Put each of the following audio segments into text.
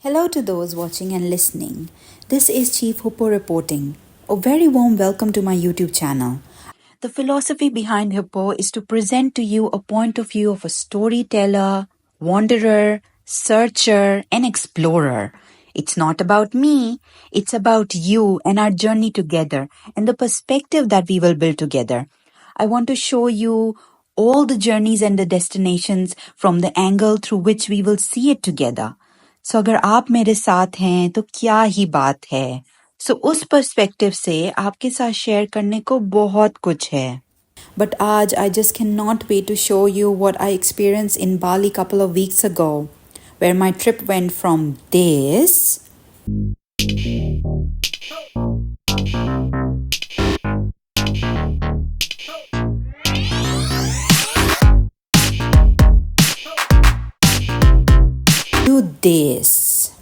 Hello to those watching and listening. This is Chief Hippo reporting. A very warm welcome to my YouTube channel. The philosophy behind Hippo is to present to you a point of view of a storyteller, wanderer, searcher, and explorer. It's not about me, it's about you and our journey together and the perspective that we will build together. I want to show you all the journeys and the destinations from the angle through which we will see it together. सो अगर आप मेरे साथ हैं तो क्या ही बात है सो उस पर्सपेक्टिव से आपके साथ शेयर करने को बहुत कुछ है बट आज I just cannot wait to show you what I experienced in Bali couple of weeks ago where my trip went from this to this.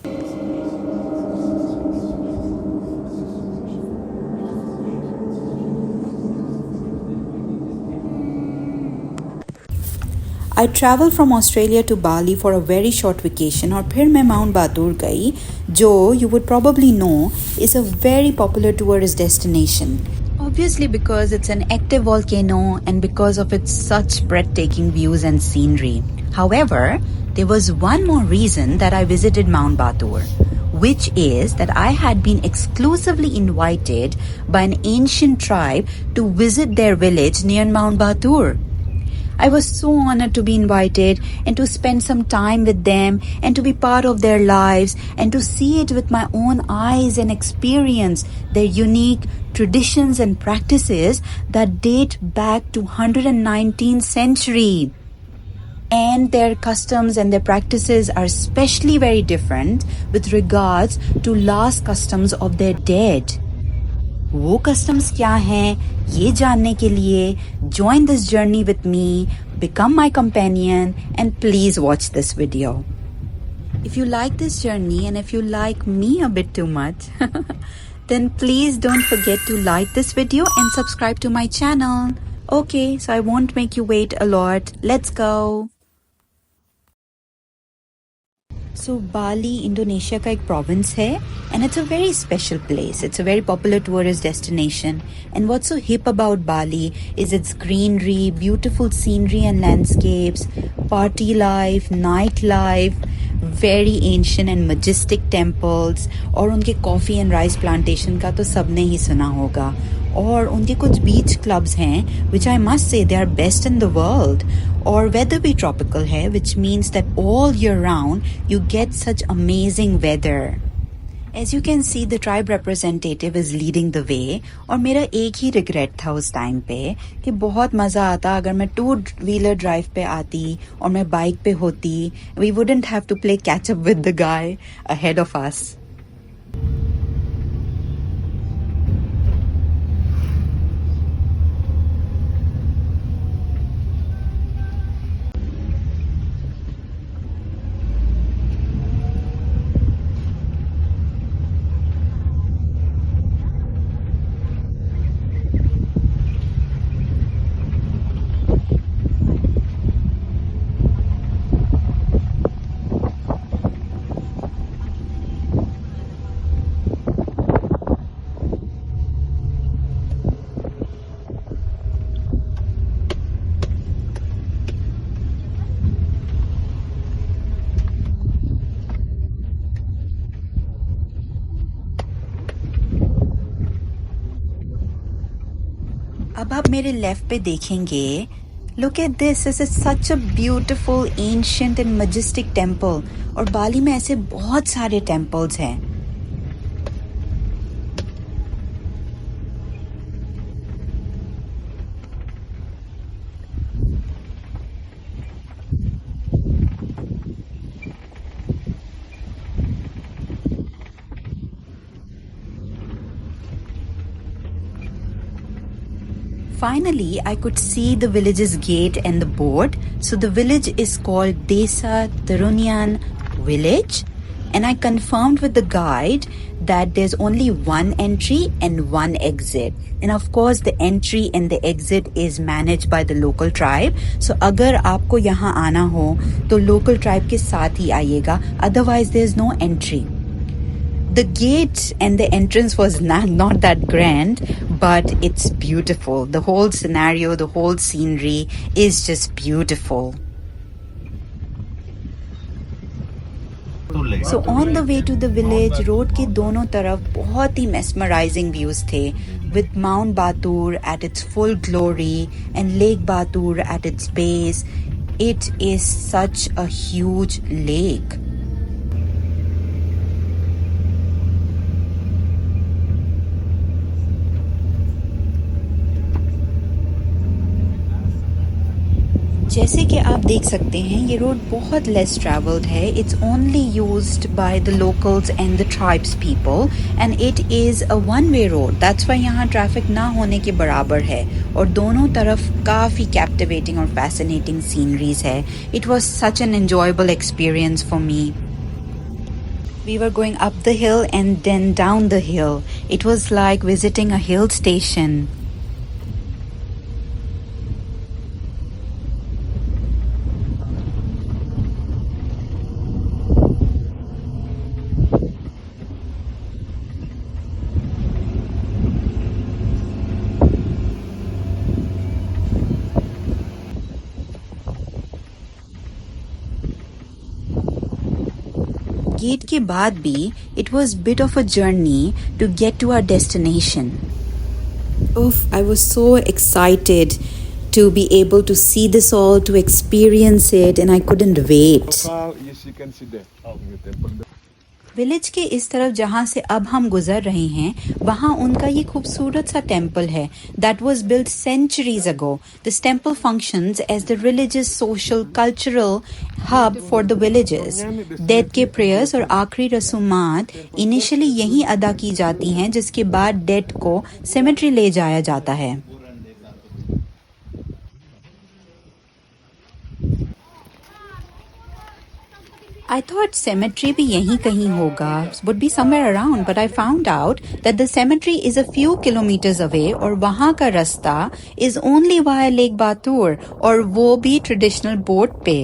I traveled from Australia to Bali for a very short vacation और फिर मैं mount बातूर गई जो you would probably know is a very popular tourist destination. Obviously because it's an active volcano and because of its such breathtaking views and scenery. However, there was one more reason that I visited Mount Batur, which is that I had been exclusively invited by an ancient tribe to visit their village near Mount Batur. I was so honored to be invited and to spend some time with them and to be part of their lives and to see it with my own eyes and experience their unique traditions and practices that date back to 119th century. And their customs and their practices are especially very different with regards to last customs of their dead. वो customs क्या हैं ये जानने के लिए join this journey with me, become my companion and please watch this video. If you like this journey and if you like me a bit too much then please don't forget to like this video and subscribe to my channel. Okay, so I won't make you wait a lot. Let's go. So Bali, Indonesia का एक province है and it's a very special place. It's a very popular tourist destination. And what's so hip about Bali is its greenery, beautiful scenery and landscapes, party life, nightlife, very ancient and majestic temples और उनके coffee and rice plantation का तो सबने ही सुना होगा. और उनके कुछ बीच क्लब्स हैं which I must say they are best in the world और weather भी tropical है which means that all year round you get such amazing weather. As you can see the tribe representative is leading the way और मेरा एक ही regret था उस time पे कि बहुत मज़ा आता अगर मैं 2-wheeler drive पे आती और मैं बाइक पे होती we wouldn't have to play catch up with the guy ahead of us. अब आप मेरे लेफ्ट पे देखेंगे Look at this, this is such a beautiful, ancient and majestic temple और बाली में ऐसे बहुत सारे temples हैं Finally, I could see the village's gate and the board. So the village is called Desa Tarunian Village. And I confirmed with the guide that there's only one entry and one exit. And of course, the entry and the exit is managed by the local tribe. So अगर आपको यहाँ आना हो तो local tribe के साथ ही आइएगा. Otherwise, there's no entry. The gate and the entrance was not that grand, but it's beautiful. The whole scenario, the whole scenery is just beautiful. So on the way to the village, road के दोनों तरफ बहुत ही mesmerizing views थे, with Mount Batur at its full glory and Lake Batur at its base. It is such a huge lake. जैसे कि आप देख सकते हैं ये रोड बहुत लेस ट्रैवल्ड है. It's only used by the locals and the tribes people and it is a one way road. That's why यहाँ ट्रैफिक ना होने के बराबर है और दोनों तरफ काफ़ी कैप्टिवेटिंग और फैसिनेटिंग सीनरीज है. It was such an enjoyable experience for me. We were going up the hill and then down the hill. It was like visiting a hill station. Gate के बाद भी it was bit of a journey to get to our destination. Oof, I was so excited to be able to see this all, to experience it, and I couldn't wait. Yes, you can see that. Village के इस तरफ जहाँ से अब हम गुजर रहे हैं वहाँ उनका ये खूबसूरत सा टेम्पल है. That was build centuries ago. This temple functions as the religious social cultural hub for the villages. Death के प्रेयर्स और आखिरी रसूमात इनिशियली यहीं अदा की जाती हैं, जिसके बाद डेथ को सेमेट्री ले जाया जाता है. I thought cemetery भी यहीं कहीं होगा, would be somewhere around, but I found out that the cemetery is a few kilometers away और वहाँ का रास्ता is only via Lake Batur और वो भी traditional boat पे.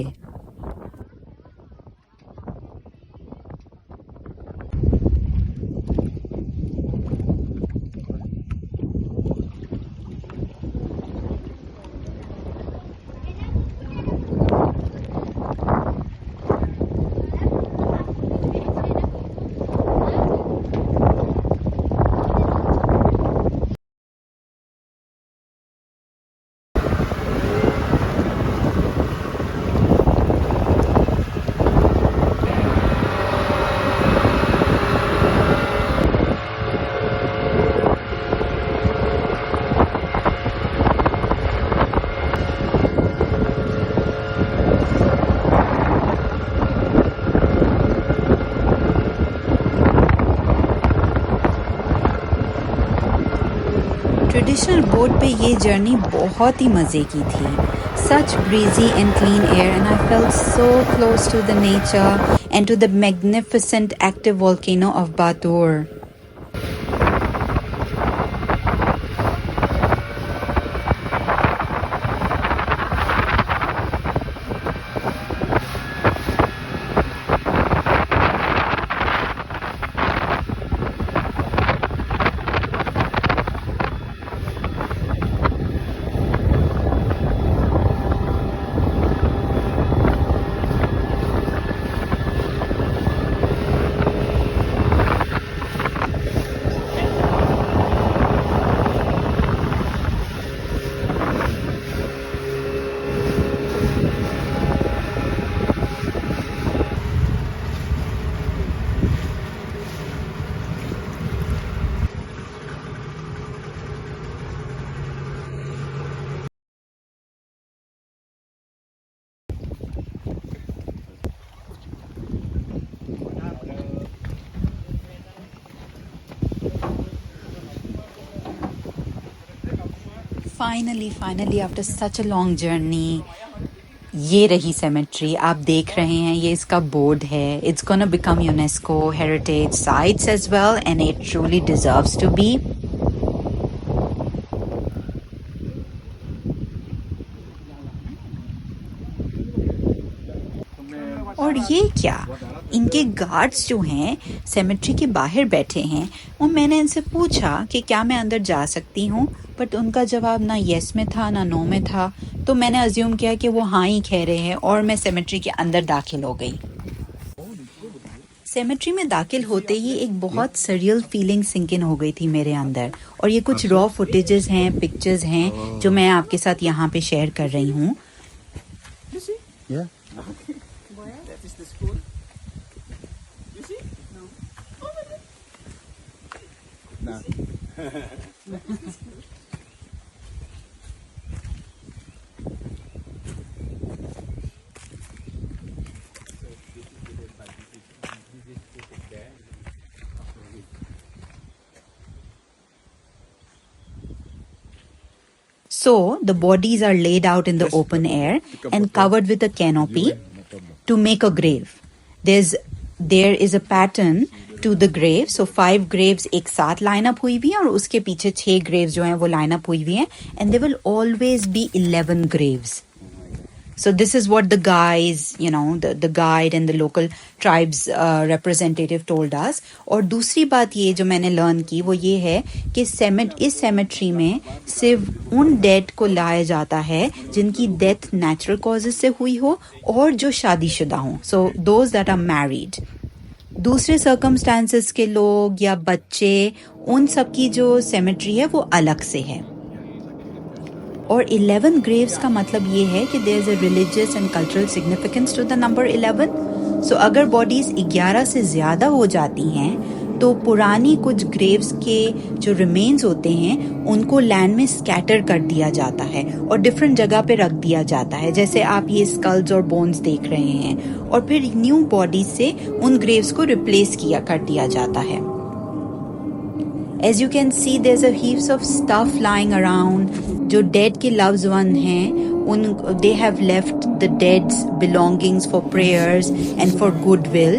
ट्रेडिशनल बोट पे ये जर्नी बहुत ही मज़े की थी. Such breezy and clean air, and I felt so close to the nature and to the magnificent active volcano of Batur. Finally, after such a long journey, ये रही cemetery, आप देख रहे हैं, ये इसका बोर्ड है. It's gonna become UNESCO heritage sites as well and it truly deserves to be. और ये क्या, इनके गार्ड्स जो हैं सेमेट्री के बाहर बैठे हैं. और मैंने इनसे पूछा कि क्या मैं अंदर जा सकती हूँ, बट उनका जवाब ना येस में था ना नो में था. तो मैंने अज्यूम किया कि वो हाँ ही कह रहे हैं और मैं सेमेट्री के अंदर दाखिल हो गई. सेमेट्री में दाखिल होते ही एक बहुत सरियल फीलिंग सिंक इन हो गई थी मेरे अंदर. और ये कुछ रॉ फुटेजेस हैं, पिक्चर्स हैं जो मैं आपके साथ यहाँ पे शेयर कर रही हूँ. Yeah. That is the school. You see? No. So the bodies are laid out in the open air and covered with a canopy to make a grave. There is a pattern to the grave. So 5 graves एक साथ line up हुई हुई हैं और उसके पीछे 6 graves जो हैं वो line up हुई हुई हैं, and there will always be 11 graves. So this is what the guys, the guide and the local tribes representative told us. और दूसरी बात ये जो मैंने learn की वो ये है कि इस cemetery में सिर्फ उन dead को लाया जाता है जिनकी death natural causes से हुई हो और जो शादीशुदा हों. So those that are married. दूसरे circumstances के लोग या बच्चे, उन सब की जो cemetery है वो अलग से है. और 11 graves का मतलब ये है कि there is a religious and cultural significance to the number 11. So अगर bodies 11 से ज़्यादा हो जाती हैं तो पुरानी कुछ graves के जो remains होते हैं उनको land में scatter कर दिया जाता है और different जगह पे रख दिया जाता है. जैसे आप ये skulls और bones देख रहे हैं, और फिर new bodies से उन graves को replace कर दिया जाता है. As you can see, there's a heaps of stuff lying around. जो dead के loved one हैं, they have left the dead's belongings for prayers and for goodwill.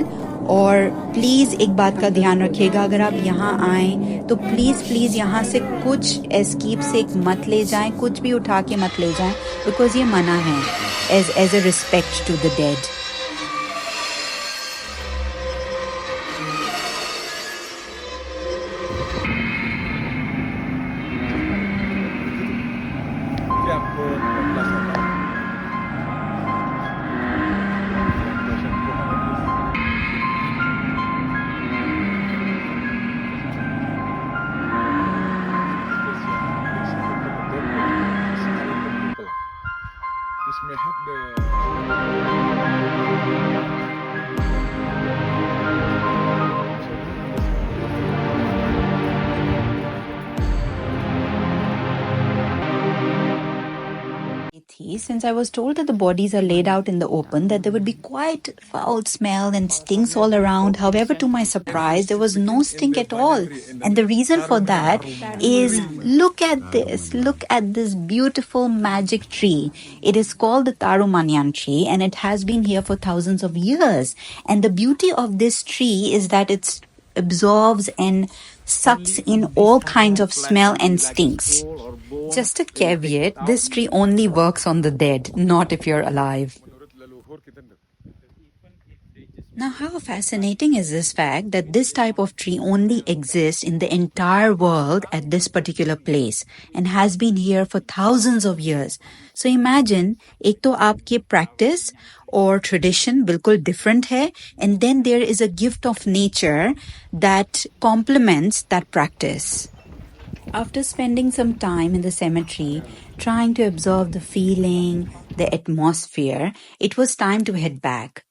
और प्लीज़ एक बात का ध्यान रखिएगा, अगर आप यहाँ आएँ तो प्लीज़ यहाँ से कुछ एस्कीप से मत ले जाएं, कुछ भी उठा के मत ले जाएं, बिकॉज ये मना है as a respect to the dead. This may have Since I was told that the bodies are laid out in the open, that there would be quite foul smell and stinks all around. However, to my surprise, there was no stink at all. And the reason for that is, look at this. Look at this beautiful magic tree. It is called the Tarumanyan tree, and it has been here for thousands of years. And the beauty of this tree is that it absorbs and sucks in all kinds of smell and stinks. Just a caveat, this tree only works on the dead, not if you're alive. Now, how fascinating is this fact that this type of tree only exists in the entire world at this particular place and has been here for thousands of years. So imagine, एक तो आपकी practice or tradition बिल्कुल different है, and then there is a gift of nature that complements that practice. After spending some time in the cemetery, trying to absorb the feeling, the atmosphere, it was time to head back.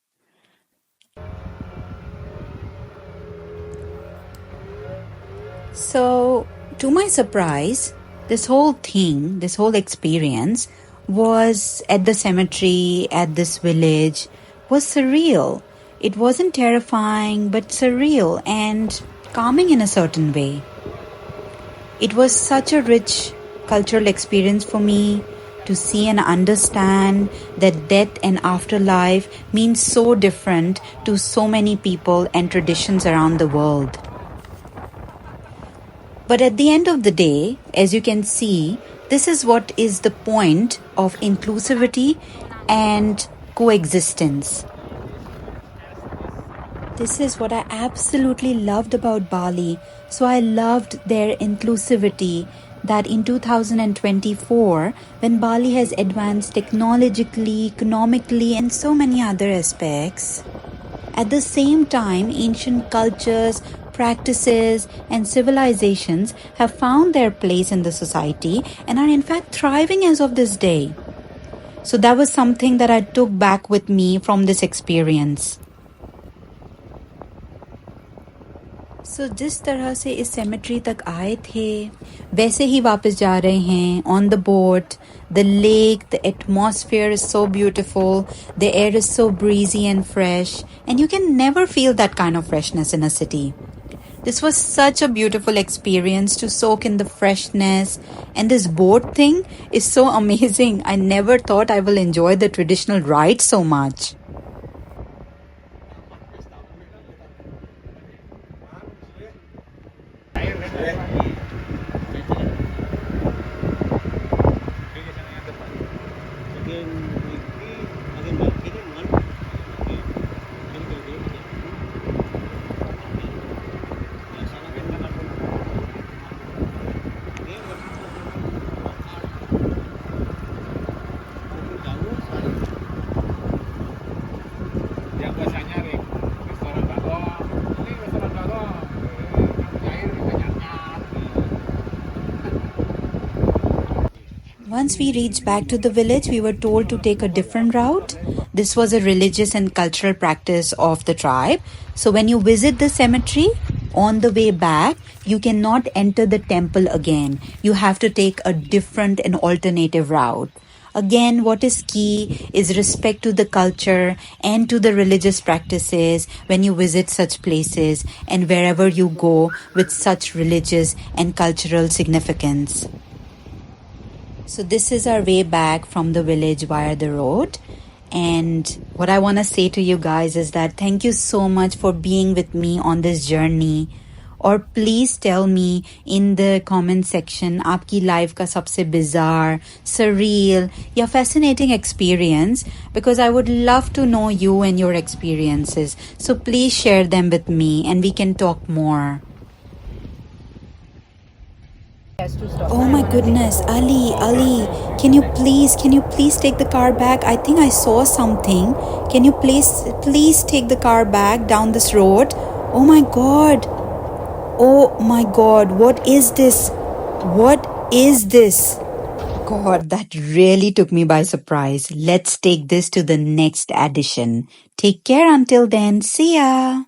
So, to my surprise, this whole experience was at the cemetery, at this village, was surreal. It wasn't terrifying, but surreal and calming in a certain way. It was such a rich cultural experience for me. to see and understand that death and afterlife means so different to so many people and traditions around the world. But at the end of the day, as you can see, this is what is the point of inclusivity and coexistence. This is what I absolutely loved about Bali. So I loved their inclusivity, that in 2024, when Bali has advanced technologically, economically, and so many other aspects, at the same time, ancient cultures, practices, and civilizations have found their place in the society and are in fact thriving as of this day. So that was something that I took back with me from this experience. So जिस तरह से इस cemetery तक आए थे वैसे ही वापस जा रहे हैं on the boat. The lake, the atmosphere is so beautiful, the air is so breezy and fresh, and you can never feel that kind of freshness in a city. This was such a beautiful experience to soak in the freshness, and this boat thing is so amazing. I never thought I will enjoy the traditional ride so much. Once we reached back to the village, we were told to take a different route. This was a religious and cultural practice of the tribe. So when you visit the cemetery, on the way back, you cannot enter the temple again. You have to take a different and alternative route. Again, what is key is respect to the culture and to the religious practices when you visit such places and wherever you go with such religious and cultural significance. So this is our way back from the village via the road. And what I want to say to you guys is that thank you so much for being with me on this journey. Or please tell me in the comment section आपकी life का सबसे bizarre, surreal या fascinating experience, because I would love to know you and your experiences. So please share them with me and we can talk more. Oh my goodness, Ali, can you please take the car back? I think I saw something. Can you please take the car back down this road? Oh my god, what is this? God, that really took me by surprise. Let's take this to the next edition. Take care until then. See ya.